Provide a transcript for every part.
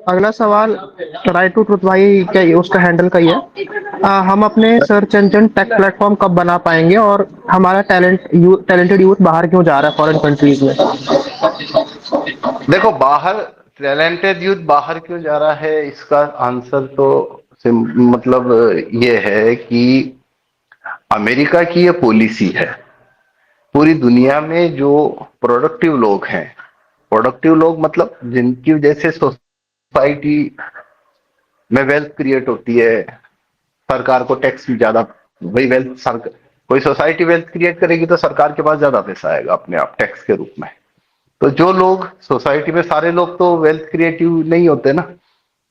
अगला सवाल right to truth भाई क्या ये उसका हैंडल का ही है। हम अपने सर्च इंजन टेक प्लेटफॉर्म कब बना पाएंगे और हमारा टैलेंटेड यूथ बाहर क्यों जा रहा है फॉरेन कंट्रीज में। देखो, बाहर टैलेंटेड यूथ बाहर क्यों जा रहा है, इसका आंसर तो मतलब ये है कि अमेरिका की ये पॉलिसी है। पूरी दुनिया में जो प्रोडक्टिव लोग हैं, प्रोडक्टिव लोग मतलब जिनकी वजह से सोसाइटी में वेल्थ क्रिएट होती है, सरकार को टैक्स भी ज्यादा, वही वेल्थ सरकार, कोई सोसाइटी वेल्थ क्रिएट करेगी तो सरकार के पास ज्यादा पैसा आएगा अपने आप टैक्स के रूप में। तो जो लोग सोसाइटी में, सारे लोग तो वेल्थ क्रिएटिव नहीं होते ना।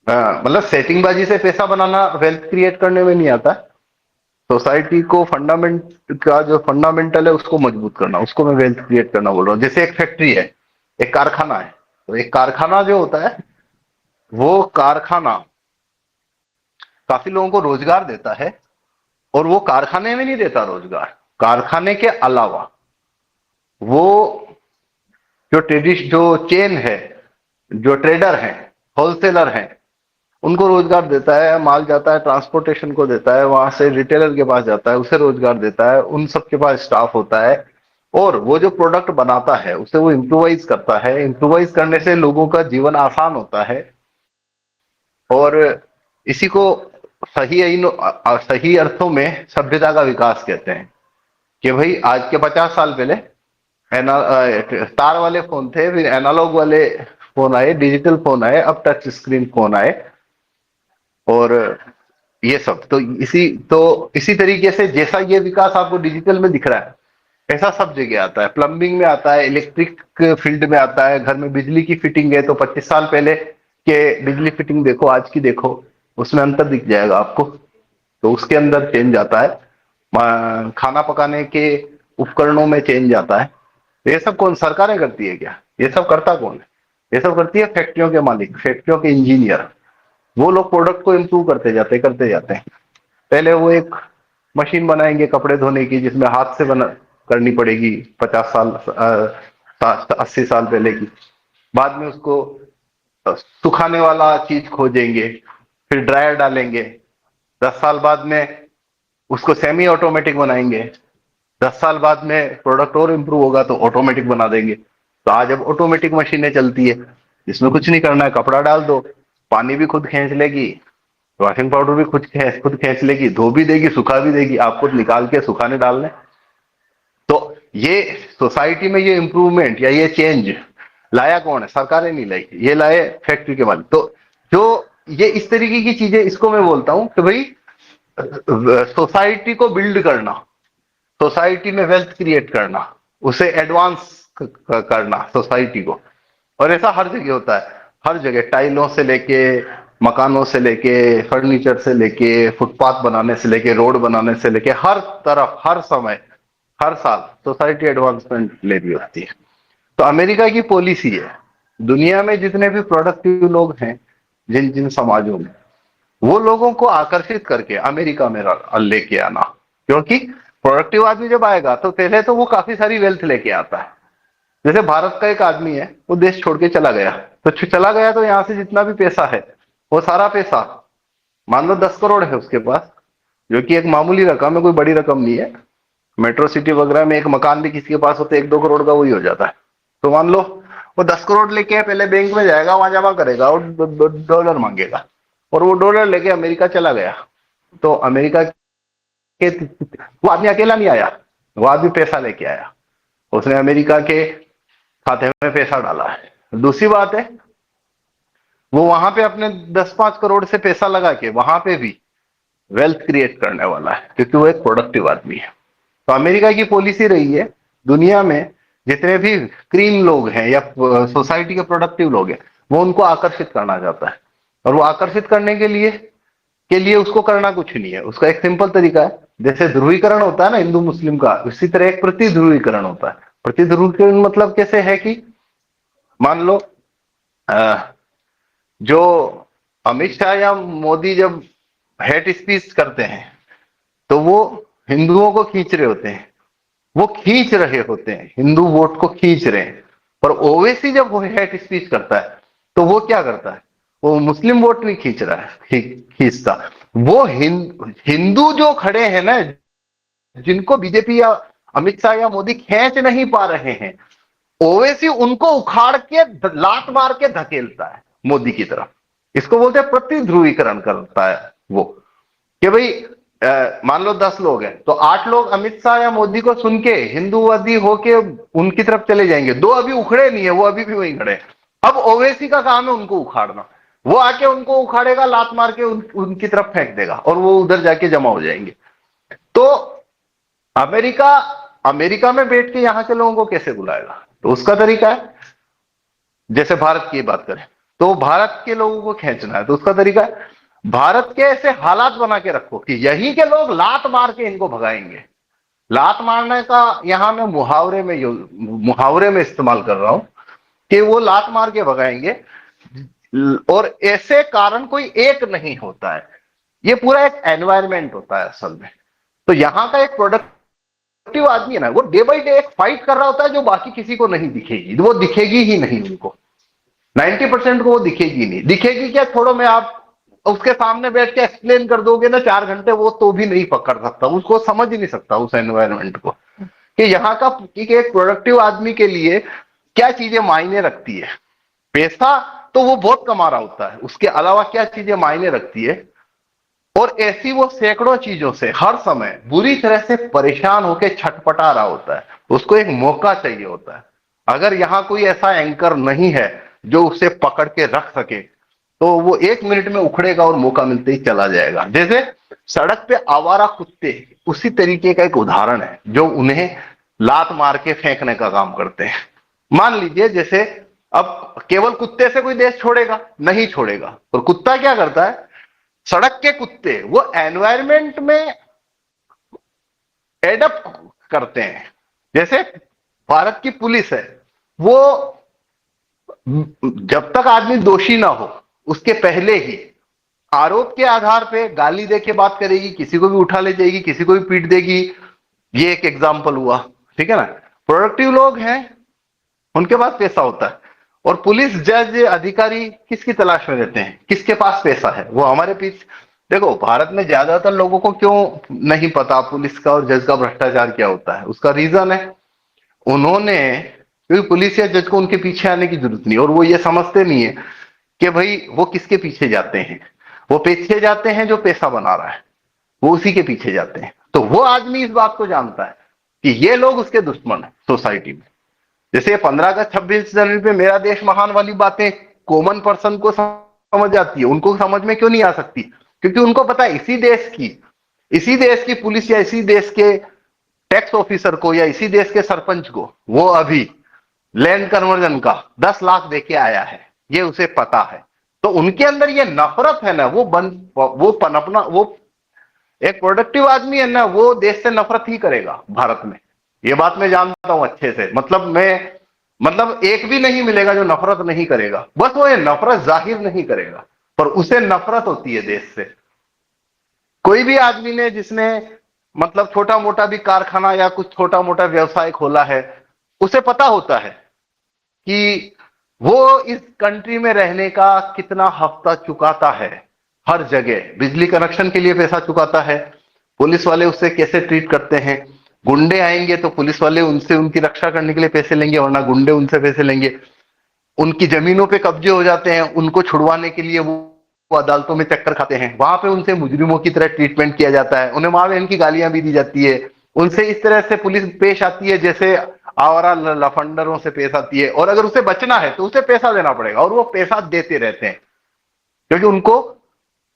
मतलब सेटिंग बाजी से पैसा बनाना वेल्थ क्रिएट करने में नहीं आता। सोसाइटी को फंडामेंट का जो फंडामेंटल है उसको मजबूत करना, उसको मैं वेल्थ क्रिएट करना बोल रहा हूँ। जैसे एक फैक्ट्री है, एक कारखाना है, तो एक कारखाना जो होता है, वो कारखाना काफी लोगों को रोजगार देता है। और वो कारखाने में नहीं देता रोजगार, कारखाने के अलावा वो जो चेन है, जो ट्रेडर है, होलसेलर है, उनको रोजगार देता है। माल जाता है, ट्रांसपोर्टेशन को देता है, वहां से रिटेलर के पास जाता है, उसे रोजगार देता है, उन सब के पास स्टाफ होता है। और वो जो प्रोडक्ट बनाता है उसे वो इम्प्रोवाइज करता है। इम्प्रोवाइज करने से लोगों का जीवन आसान होता है। और इसी को सही अर्थों में सभ्यता का विकास कहते हैं। कि भाई आज के 50 साल पहले तार वाले फोन थे, फिर एनालॉग वाले फोन आए, डिजिटल फोन आए, अब टच स्क्रीन फोन आए। और ये सब तो इसी तरीके से जैसा ये विकास आपको डिजिटल में दिख रहा है, ऐसा सब जगह आता है। प्लम्बिंग में आता है, इलेक्ट्रिक फील्ड में आता है, घर में बिजली की फिटिंग है तो 25 साल पहले के बिजली फिटिंग देखो, आज की देखो, उसमें अंतर दिख जाएगा आपको। तो उसके अंदर चेंज आता है। खाना पकाने के उपकरणों में चेंज आता है। तो ये सब कौन सरकारें करती है क्या? ये सब करता कौन है? ये सब करती है फैक्ट्रियों के मालिक, फैक्ट्रियों के इंजीनियर। वो लोग प्रोडक्ट को इम्प्रूव करते जाते हैं। पहले वो एक मशीन बनाएंगे कपड़े धोने की, जिसमें हाथ से बना करनी पड़ेगी 50 साल 80 साल पहले की। बाद में उसको सुखाने वाला चीज खोजेंगे, फिर ड्रायर डालेंगे। 10 साल बाद में उसको सेमी ऑटोमेटिक बनाएंगे। 10 साल बाद में प्रोडक्ट और इम्प्रूव होगा तो ऑटोमेटिक बना देंगे। तो आज अब ऑटोमेटिक मशीनें चलती है, जिसमें कुछ नहीं करना है, कपड़ा डाल दो, पानी भी खुद खींच लेगी, वॉशिंग पाउडर भी खुद खींच लेगी, धो भी देगी, सुखा भी देगी, आपको निकाल के सुखाने डालने। तो ये सोसाइटी में ये इंप्रूवमेंट या ये चेंज लाया कौन है? सरकारें नहीं लाई, ये लाए फैक्ट्री के मालिक। तो जो ये इस तरीके की चीजें, इसको मैं बोलता हूं कि भाई सोसाइटी को बिल्ड करना, सोसाइटी में वेल्थ क्रिएट करना, उसे एडवांस करना सोसाइटी को। और ऐसा हर जगह होता है। हर जगह टाइलों से लेके, मकानों से लेके, फर्नीचर से लेके, फुटपाथ बनाने से लेके, रोड बनाने से लेके, हर तरफ, हर समय, हर साल सोसाइटी एडवांसमेंट ले रही होती है। तो अमेरिका की पॉलिसी है, दुनिया में जितने भी प्रोडक्टिव लोग हैं, जिन जिन समाजों में, वो लोगों को आकर्षित करके अमेरिका में लेके आना। क्योंकि प्रोडक्टिव आदमी जब आएगा तो पहले तो वो काफी सारी वेल्थ लेके आता है। जैसे भारत का एक आदमी है, वो देश छोड़ के चला गया, तो चला गया तो यहां से जितना भी पैसा है, वो सारा पैसा, मान लो 10 करोड़ है उसके पास, जो कि एक मामूली रकम है, कोई बड़ी रकम नहीं है। मेट्रो सिटी वगैरह में एक मकान भी किसी के पास होते 1-2 करोड़ का वही हो जाता है। तो मान लो वो 10 करोड़ लेके पहले बैंक में जाएगा, वहां जमा करेगा और डॉलर मांगेगा, और वो डॉलर लेके अमेरिका चला गया। तो अमेरिका के, वो आदमी अकेला नहीं आया, वो आदमी पैसा लेके आया, उसने अमेरिका के खाते में पैसा डाला है। दूसरी बात है, वो वहां पे अपने 10-5 करोड़ से पैसा लगा के वहां पे भी वेल्थ क्रिएट करने वाला है, क्योंकि वो एक प्रोडक्टिव आदमी है। तो अमेरिका की पॉलिसी रही है, दुनिया में जितने भी क्रीम लोग हैं या सोसाइटी के प्रोडक्टिव लोग हैं, वो उनको आकर्षित करना चाहता है। और वो आकर्षित करने के लिए उसको करना कुछ नहीं है। उसका एक सिंपल तरीका है, जैसे ध्रुवीकरण होता है ना हिंदू मुस्लिम का, उसी तरह एक प्रति ध्रुवीकरण होता है। प्रति ध्रुवीकरण मतलब कैसे है कि मान लो जो अमित शाह या मोदी जब हेट स्पीच करते हैं, तो वो हिंदुओं को खींच रहे होते हैं, वो खींच रहे होते हैं, हिंदू वोट को खींच रहे हैं। पर ओवैसी जब वो हेट स्पीच करता है, तो वो क्या करता है? वो मुस्लिम वोट नहीं खींच रहा है, खींचता वो हिंदू जो खड़े हैं ना, जिनको बीजेपी या अमित शाह या मोदी खींच नहीं पा रहे हैं, ओवैसी उनको उखाड़ के लात मार के धकेलता है मोदी की तरफ। इसको बोलते हैं प्रतिध्रुवीकरण करता है वो, कि भाई मान लो 10 लोग हैं तो 8 लोग अमित शाह या मोदी को सुन के हिंदूवादी होके उनकी तरफ चले जाएंगे, 2 अभी उखड़े नहीं है, वो अभी भी वहीं खड़े हैं। अब ओवैसी का काम है उनको उखाड़ना, वो आके उनको उखाड़ेगा, लात मार के उनकी तरफ फेंक देगा और वो उधर जाके जमा हो जाएंगे। तो अमेरिका अमेरिका में बैठ के यहां के लोगों को कैसे बुलाएगा? तो उसका तरीका है, जैसे भारत की बात करें तो भारत के लोगों को खींचना है तो उसका तरीका है भारत के ऐसे हालात बना के रखो कि यहीं के लोग लात मार के इनको भगाएंगे। लात मारने का यहां मैं मुहावरे में इस्तेमाल कर रहा हूं कि वो लात मार के भगाएंगे, और ऐसे कारण कोई एक नहीं होता है, ये पूरा एक एनवायरमेंट होता है असल में। तो यहां का एक प्रोडक्टिव आदमी है ना, वो डे बाई डे एक फाइट कर रहा होता है जो बाकी किसी को नहीं दिखेगी, वो दिखेगी ही नहीं उनको, 90% को वो दिखेगी नहीं। दिखेगी क्या, छोड़ो, मैं आप उसके सामने बैठ के एक्सप्लेन कर दोगे ना 4 घंटे, वो तो भी नहीं पकड़ सकता, उसको समझ ही नहीं सकता उस एनवायरनमेंट को, कि यहाँ का कि एक प्रोडक्टिव आदमी के लिए क्या चीजें मायने रखती है। पैसा तो वो बहुत कमा रहा होता है, उसके अलावा क्या चीजें मायने रखती है, और ऐसी वो सैकड़ों चीजों से हर समय बुरी तरह से परेशान होकर छटपटा रहा होता है, उसको एक मौका चाहिए होता है। अगर यहां कोई ऐसा एंकर नहीं है जो उसे पकड़ के रख सके, तो वो 1 मिनट में उखड़ेगा और मौका मिलते ही चला जाएगा। जैसे सड़क पे आवारा कुत्ते उसी तरीके का एक उदाहरण है, जो उन्हें लात मार के फेंकने का काम करते हैं। मान लीजिए, जैसे अब केवल कुत्ते से कोई देश छोड़ेगा नहीं, छोड़ेगा, और कुत्ता क्या करता है, सड़क के कुत्ते वो एनवायरमेंट में एडप्ट करते हैं। जैसे भारत की पुलिस है, वो जब तक आदमी दोषी ना हो उसके पहले ही आरोप के आधार पे गाली दे के बात करेगी, किसी को भी उठा ले जाएगी, किसी को भी पीट देगी। ये एक एग्जाम्पल हुआ, ठीक है ना। प्रोडक्टिव लोग हैं, उनके पास पैसा होता है, और पुलिस, जज, अधिकारी किसकी तलाश में रहते हैं, किसके पास पैसा है, वो हमारे पीछे। देखो, भारत में ज्यादातर लोगों को क्यों नहीं पता पुलिस का और जज का भ्रष्टाचार क्या होता है, उसका रीजन है उन्होंने, क्योंकि पुलिस या जज को उनके पीछे आने की जरूरत नहीं, और वो ये समझते नहीं है कि भाई वो किसके पीछे जाते हैं। वो पीछे जाते हैं जो पैसा बना रहा है, वो उसी के पीछे जाते हैं। तो वो आदमी इस बात को जानता है कि ये लोग उसके दुश्मन है सोसाइटी में। जैसे 15 अगस्त 26 जनवरी पे मेरा देश महान वाली बातें कॉमन पर्सन को समझ आती है, उनको समझ में क्यों नहीं आ सकती? क्योंकि उनको पता है इसी देश की पुलिस या इसी देश के टैक्स ऑफिसर को या इसी देश के सरपंच को वो अभी लैंड कन्वर्जन का 10 लाख देके आया है, ये उसे पता है। तो उनके अंदर ये नफरत है ना, वो पनपना, वो एक प्रोडक्टिव आदमी है ना, वो देश से नफरत ही करेगा भारत में। ये बात मैं जानता हूं अच्छे से, मतलब एक भी नहीं मिलेगा जो नफरत नहीं करेगा, बस वो ये नफरत जाहिर नहीं करेगा, पर उसे नफरत होती है देश से। कोई भी आदमी ने जिसने मतलब छोटा मोटा भी कारखाना या कुछ छोटा मोटा व्यवसाय खोला है, उसे पता होता है कि वो इस कंट्री में रहने का कितना हफ्ता चुकाता है, हर जगह बिजली कनेक्शन के लिए पैसा चुकाता है, पुलिस वाले उससे कैसे ट्रीट करते हैं, गुंडे आएंगे तो पुलिस वाले उनसे उनकी रक्षा करने के लिए पैसे लेंगे, वरना गुंडे उनसे पैसे लेंगे। उनकी जमीनों पे कब्जे हो जाते हैं, उनको छुड़वाने के लिए वो अदालतों में चक्कर खाते हैं, वहां पे उनसे मुजरिमों की तरह ट्रीटमेंट किया जाता है, उन्हें वहां पे इनकी गालियां भी दी जाती है, उनसे इस तरह से पुलिस पेश आती है जैसे आवारा लफंडरों से पेश आती है। और अगर उसे बचना है तो उसे पैसा देना पड़ेगा, और वो पैसा देते रहते हैं क्योंकि उनको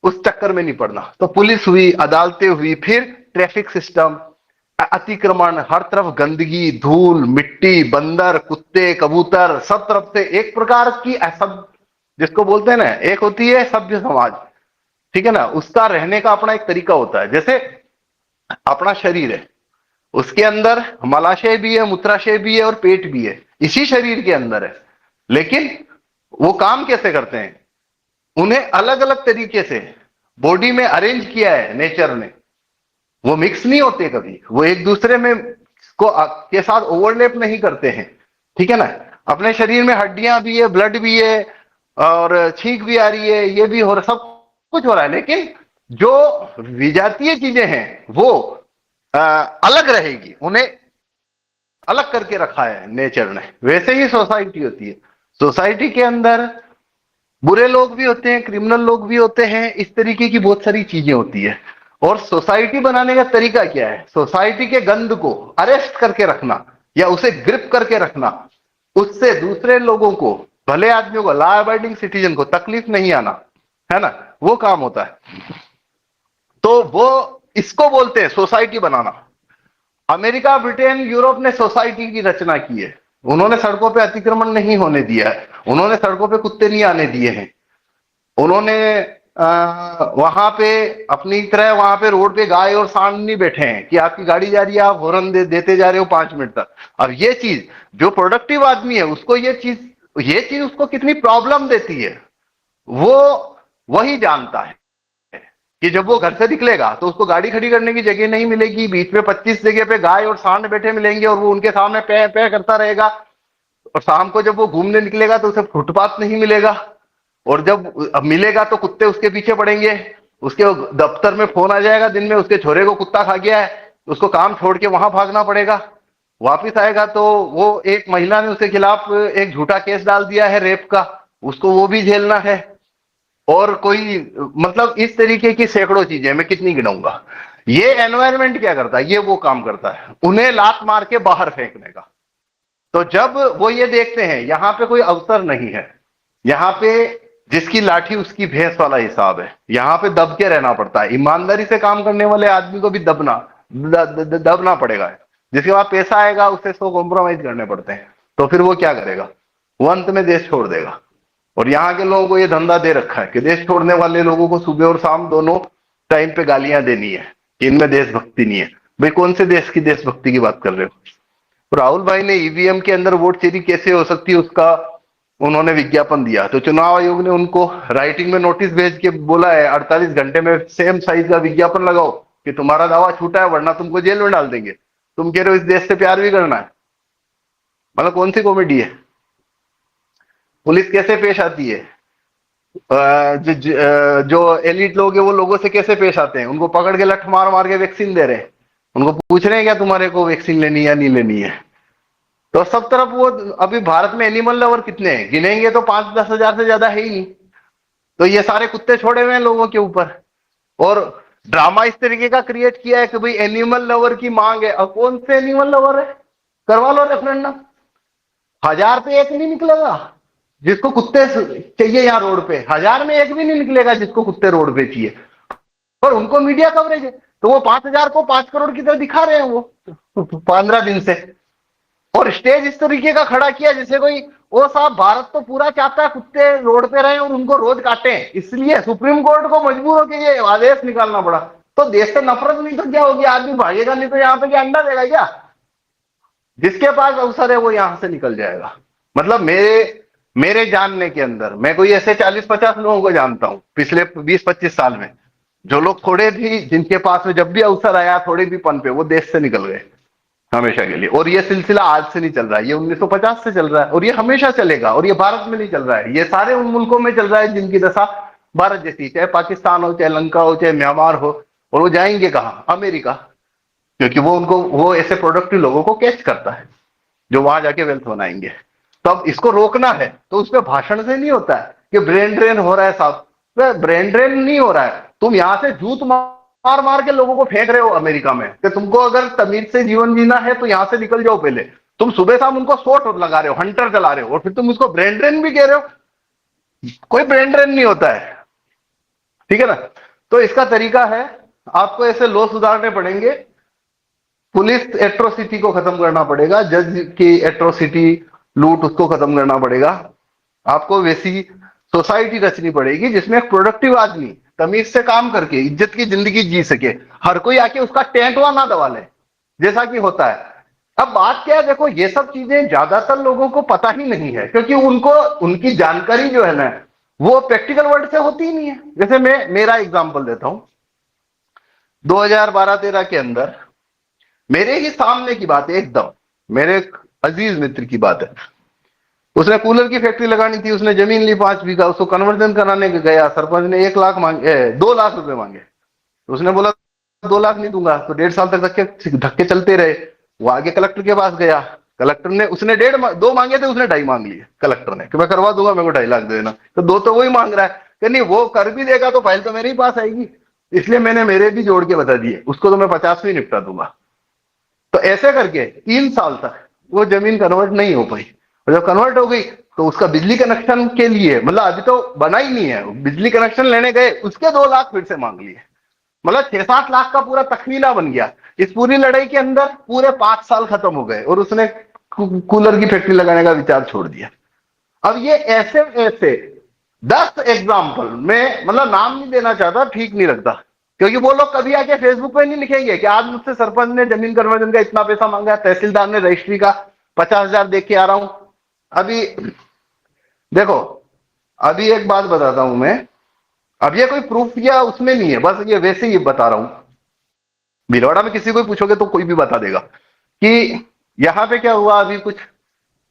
उस चक्कर में नहीं पड़ना। तो पुलिस हुई, अदालतें हुई, फिर ट्रैफिक सिस्टम, अतिक्रमण, हर तरफ गंदगी, धूल, मिट्टी, बंदर, कुत्ते, कबूतर, सब तरफ से एक प्रकार की सब, जिसको बोलते हैं ना, एक होती है सभ्य समाज, ठीक है ना, उसका रहने का अपना एक तरीका होता है। जैसे अपना शरीर है, उसके अंदर मलाशय भी है, मूत्राशय भी है और पेट भी है, इसी शरीर के अंदर है, लेकिन वो काम कैसे करते हैं, उन्हें अलग अलग तरीके से बॉडी में अरेंज किया है नेचर ने, वो मिक्स नहीं होते कभी, वो एक दूसरे में के साथ ओवरलैप नहीं करते हैं, ठीक है ना। अपने शरीर में हड्डियां भी है, ब्लड भी है, और छींक भी आ रही है, ये भी हो रहा, सब कुछ हो रहा है, लेकिन जो विजातीय चीजें हैं वो अलग रहेगी, उन्हें अलग करके रखा है नेचर ने। वैसे ही सोसाइटी होती है, सोसाइटी के अंदर बुरे लोग भी होते हैं, क्रिमिनल लोग भी होते हैं, इस तरीके की बहुत सारी चीजें होती है। और सोसाइटी बनाने का तरीका क्या है? सोसाइटी के गंद को अरेस्ट करके रखना या उसे ग्रिप करके रखना, उससे दूसरे लोगों को, भले आदमियों को, लॉ अबाइडिंग सिटीजन को तकलीफ नहीं आना, है ना, वो काम होता है। तो वो इसको बोलते हैं सोसाइटी बनाना। अमेरिका, ब्रिटेन, यूरोप ने सोसाइटी की रचना की है। उन्होंने सड़कों पे अतिक्रमण नहीं होने दिया है, उन्होंने सड़कों पे कुत्ते नहीं आने दिए हैं, उन्होंने वहां पे अपनी तरह वहां पे रोड पे गाय और सांड नहीं बैठे हैं कि आपकी गाड़ी जा रही है, आप हॉर्न देते जा रहे हो 5 मिनट तक। अब ये चीज, जो प्रोडक्टिव आदमी है उसको ये चीज उसको कितनी प्रॉब्लम देती है, वो वही जानता है कि जब वो घर से निकलेगा तो उसको गाड़ी खड़ी करने की जगह नहीं मिलेगी, बीच में 25 जगह पे गाय और सांड बैठे मिलेंगे और वो उनके सामने पे पे करता रहेगा। और शाम को जब वो घूमने निकलेगा तो उसे फुटपाथ नहीं मिलेगा, और जब मिलेगा तो कुत्ते उसके पीछे पड़ेंगे। उसके दफ्तर में फोन आ जाएगा दिन में, उसके छोरे को कुत्ता खा गया है, उसको काम छोड़ के वहां भागना पड़ेगा। वापिस आएगा तो वो एक महिला ने उसके खिलाफ एक झूठा केस डाल दिया है रेप का, उसको वो भी झेलना है। और कोई, मतलब इस तरीके की सैकड़ों चीजें, मैं कितनी गिनाऊंगा। ये एनवायरमेंट क्या करता है? ये वो काम करता है उन्हें लात मार के बाहर फेंकने का। तो जब वो ये देखते हैं यहां पे कोई अवसर नहीं है, यहाँ पे जिसकी लाठी उसकी भैंस वाला हिसाब है, यहाँ पे दब के रहना पड़ता है, ईमानदारी से काम करने वाले आदमी को भी दबना पड़ेगा। जिसके पास पैसा आएगा उसे 100 कॉम्प्रोमाइज करने पड़ते हैं, तो फिर वो क्या करेगा? वो अंत में देश छोड़ देगा। और यहाँ के लोगों को ये धंधा दे रखा है कि देश छोड़ने वाले लोगों को सुबह और शाम दोनों टाइम पे गालियां देनी है कि इनमें देशभक्ति नहीं है। भाई कौन से देश की देशभक्ति की बात कर रहे हो? तो राहुल भाई ने ईवीएम के अंदर वोट चोरी कैसे हो सकती है उसका उन्होंने विज्ञापन दिया, तो चुनाव आयोग ने उनको राइटिंग में नोटिस भेज के बोला है 48 घंटे में सेम साइज का विज्ञापन लगाओ कि तुम्हारा दावा छूटा है वरना तुमको जेल में डाल देंगे। तुम कह रहे हो इस देश से प्यार भी करना है? मतलब कौन सी कॉमेडी है? पुलिस कैसे पेश आती है? जो एलिट लोग है वो लोगों से कैसे पेश आते हैं? उनको पकड़ के लठ मार मार के वैक्सीन दे रहे हैं, उनको पूछ रहे हैं क्या तुम्हारे को वैक्सीन लेनी है या नहीं लेनी है। तो सब तरफ वो, अभी भारत में एनिमल लवर कितने हैं? गिनेंगे तो 5-10 हजार से ज्यादा है ही नहीं। तो ये सारे कुत्ते छोड़े हुए हैं लोगों के ऊपर, और ड्रामा इस तरीके का क्रिएट किया है कि भाई एनिमल लवर की मांग है। अब कौन से एनिमल लवर है? करवा लो रेफरेंडम। 1000 पे एक नहीं निकलेगा जिसको कुत्ते चाहिए यहाँ रोड पे, 1000 में एक भी नहीं निकलेगा जिसको कुत्ते रोड पे चाहिए। और उनको मीडिया कवरेज है तो वो 5000 को 5 करोड़ की तरह दिखा रहे हैं वो 15 दिन से। और स्टेज इस तरीके का खड़ा किया जैसे कोई, ओ साहब भारत तो पूरा चाहता है कुत्ते रोड पे रहे और उनको रोज काटे, इसलिए सुप्रीम कोर्ट को मजबूर होकर ये आदेश निकालना पड़ा। तो देश से नफरत नहीं तो क्या होगी? आदमी भागेगा नहीं तो यहाँ पे क्या अंडा देगा क्या? जिसके पास अवसर है वो यहां से निकल जाएगा। मतलब मेरे जानने के अंदर मैं कोई ऐसे 40-50 लोगों को जानता हूं पिछले 20-25 साल में, जो लोग थोड़े भी, जिनके पास में जब भी अवसर आया थोड़े भी पन पे, वो देश से निकल गए हमेशा के लिए। और ये सिलसिला आज से नहीं चल रहा है, ये 1950 से चल रहा है और ये हमेशा चलेगा। और ये भारत में नहीं चल रहा है, ये सारे उन मुल्कों में चल रहा है जिनकी दशा भारत जैसी, चाहे पाकिस्तान हो, चाहे लंका हो, चाहे म्यांमार हो। और वो जाएंगे कहाँ? अमेरिका, क्योंकि वो ऐसे प्रोडक्टिव लोगों को कैच करता है जो वहां जाके वेल्थ बनाएंगे। तो अब इसको रोकना है तो उसमें भाषण से नहीं होता है कि ब्रेन ड्रेन हो रहा है साहब। ब्रेन ड्रेन नहीं हो रहा है, तुम यहां से जूत मार मार के लोगों को फेंक रहे हो अमेरिका में कि तुमको अगर तमीज से जीवन जीना है तो यहां से निकल जाओ पहले। तुम सुबह शाम उनको शॉट लगा रहे हो, हंटर चला रहे हो, और फिर तुम उसको ब्रेन ड्रेन भी कह रहे हो। कोई ब्रेन ड्रेन नहीं होता है, ठीक है ना। तो इसका तरीका है, आपको ऐसे लॉ सुधारने पड़ेंगे, पुलिस एट्रोसिटी को खत्म करना पड़ेगा, जज की एट्रोसिटी, लूट, उसको खत्म करना पड़ेगा। आपको वैसी सोसाइटी रचनी पड़ेगी जिसमें एक प्रोडक्टिव आदमी तमीज से काम करके इज्जत की जिंदगी जी सके, हर कोई आके उसका टेंटवा ना दबा ले जैसा कि होता है। अब बात क्या है, देखो ये सब चीजें ज्यादातर लोगों को पता ही नहीं है, क्योंकि उनको, उनकी जानकारी जो है ना वो प्रैक्टिकल वर्ल्ड से होती ही नहीं है। जैसे मैं मेरा एग्जांपल देता हूं, 2012-13 के अंदर मेरे ही सामने की बात है, एकदम मेरे एक अजीज मित्र की बात है। उसने कूलर की फैक्ट्री लगानी थी, उसने जमीन ली 5 बीघा, उसको कन्वर्जन कराने गया, सरपंच ने 1 लाख मांगे, 2 लाख रुपए मांगे। तो उसने बोला 2 लाख नहीं दूंगा। तो 1.5 साल तक धक्के धक्के चलते रहे। वो आगे कलेक्टर के पास गया, कलेक्टर ने, उसने 2 मांगे थे, उसने 2.5 मांग लिए कलेक्टर ने, कि मैं करवा दूंगा, मेरे को 2.5 लाख दे देना। तो 2 तो वही मांग रहा है कि नहीं, वो कर भी देगा तो फाइल तो मेरे ही पास आएगी, इसलिए मैंने मेरे भी जोड़ के बता दिए, उसको तो मैं 50 में निपटा दूंगा। तो ऐसे करके 3 साल तक वो जमीन कन्वर्ट नहीं हो पाई, और जब कन्वर्ट हो गई तो उसका बिजली कनेक्शन के लिए, मतलब अभी तो बना ही नहीं है, बिजली कनेक्शन लेने गए, उसके 2 लाख फिर से मांग लिए। मतलब 6-7 लाख का पूरा तखमीना बन गया। इस पूरी लड़ाई के अंदर पूरे 5 साल खत्म हो गए, और उसने कूलर की फैक्ट्री लगाने का विचार छोड़ दिया। अब ये ऐसे ऐसे 10 एग्जाम्पल, मैं मतलब नाम नहीं देना चाहता, ठीक नहीं लगता, क्योंकि वो लोग कभी आके फेसबुक पे नहीं लिखेंगे कि आज मुझसे सरपंच ने जमीन कन्वर्जन का इतना पैसा मांगा, तहसीलदार ने रजिस्ट्री का 50,000 दे के आ रहा हूं। अभी देखो, अभी एक बात बताता हूं मैं, अब ये कोई प्रूफ या उसमें नहीं है, बस ये वैसे ही बता रहा हूं। भीलवाड़ा में किसी को भी पूछोगे तो कोई भी बता देगा कि यहां पे क्या हुआ। अभी कुछ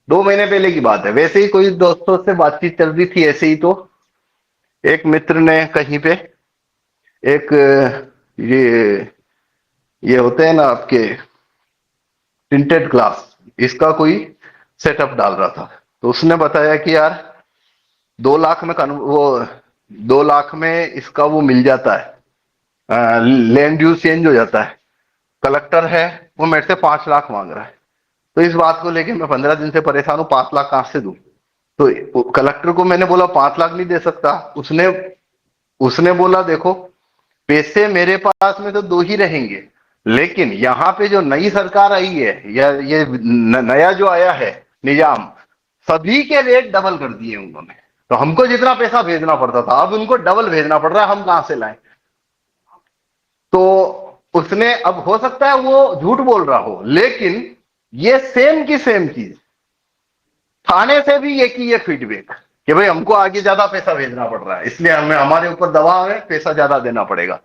2 महीने पहले की बात है, वैसे ही कोई दोस्तों से बातचीत चल रही थी, ऐसे ही तो एक मित्र ने कहीं पे एक ये होते हैं ना आपके प्रिंटेड ग्लास, इसका कोई सेटअप डाल रहा था। तो उसने बताया कि यार 2 लाख में वो 2 लाख में इसका वो मिल जाता है, लैंड यूज चेंज हो जाता है। कलेक्टर है, वो मेरे से 5 लाख मांग रहा है। तो इस बात को लेके मैं 15 दिन से परेशान हूं, 5 लाख कहां से दूं। तो कलेक्टर को मैंने बोला 5 लाख नहीं दे सकता। उसने उसने बोला देखो, पैसे मेरे पास में तो 2 ही रहेंगे, लेकिन यहां पे जो नई सरकार आई है, या ये नया जो आया है निजाम, सभी के रेट डबल कर दिए उन्होंने। तो हमको जितना पैसा भेजना पड़ता था, अब उनको डबल भेजना पड़ रहा है, हम कहां से लाएं। तो उसने, अब हो सकता है वो झूठ बोल रहा हो, लेकिन ये सेम की सेम चीज थाने से भी ये की ये फीडबैक कि भाई हमको आगे ज्यादा पैसा भेजना पड़ रहा है, इसलिए हमें, हमारे ऊपर दबाव है, पैसा ज्यादा देना पड़ेगा।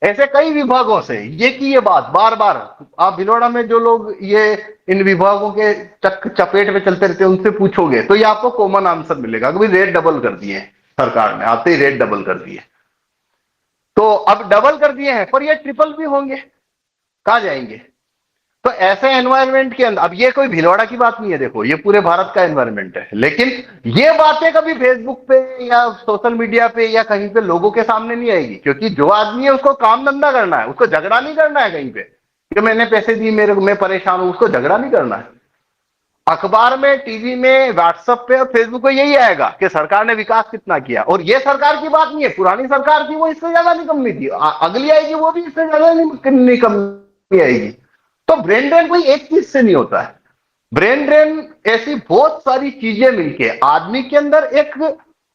ऐसे कई विभागों से ये की ये बात बार बार, आप भिलवाड़ा में जो लोग ये इन विभागों के चपेट में चलते रहते हैं, उनसे पूछोगे तो ये आपको कॉमन आंसर मिलेगा कि भाई रेट डबल कर दिए सरकार ने, आते ही रेट डबल कर दिए। तो अब डबल कर दिए हैं, पर ये ट्रिपल भी होंगे, कहां जाएंगे। तो ऐसे एनवायरनमेंट के अंदर, अब ये कोई भिलवाड़ा की बात नहीं है, देखो ये पूरे भारत का एनवायरनमेंट है, लेकिन ये बातें कभी फेसबुक पे या सोशल मीडिया पे या कहीं पे लोगों के सामने नहीं आएगी, क्योंकि जो आदमी है उसको काम धंधा करना है, उसको झगड़ा नहीं करना है कहीं पे कि मैंने पैसे दिए, मेरे मैं परेशान हूं, उसको झगड़ा नहीं करना है। अखबार में, टीवी में, व्हाट्सएप पे और फेसबुक पे यही आएगा कि सरकार ने विकास कितना किया। और ये सरकार की बात नहीं है, पुरानी सरकार थी वो इससे ज्यादा निकम्मी थी, अगली आएगी वो भी इससे ज्यादा निकम्मी आएगी। तो ब्रेन ड्रेन कोई एक चीज से नहीं होता है, ब्रेन ड्रेन ऐसी बहुत सारी चीजें मिलके आदमी के अंदर एक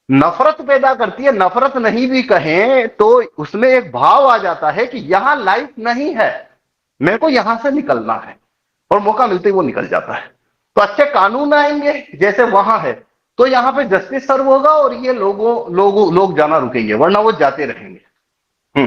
नफरत पैदा करती है। नफरत नहीं भी कहें तो उसमें एक भाव आ जाता है कि यहां लाइफ नहीं है, मेरे को यहां से निकलना है, और मौका मिलते ही वो निकल जाता है। तो अच्छे कानून आएंगे जैसे वहां है, तो यहां पे जस्टिस सर्व होगा, और ये लोग जाना रुकेंगे, वरना वो जाते रहेंगे।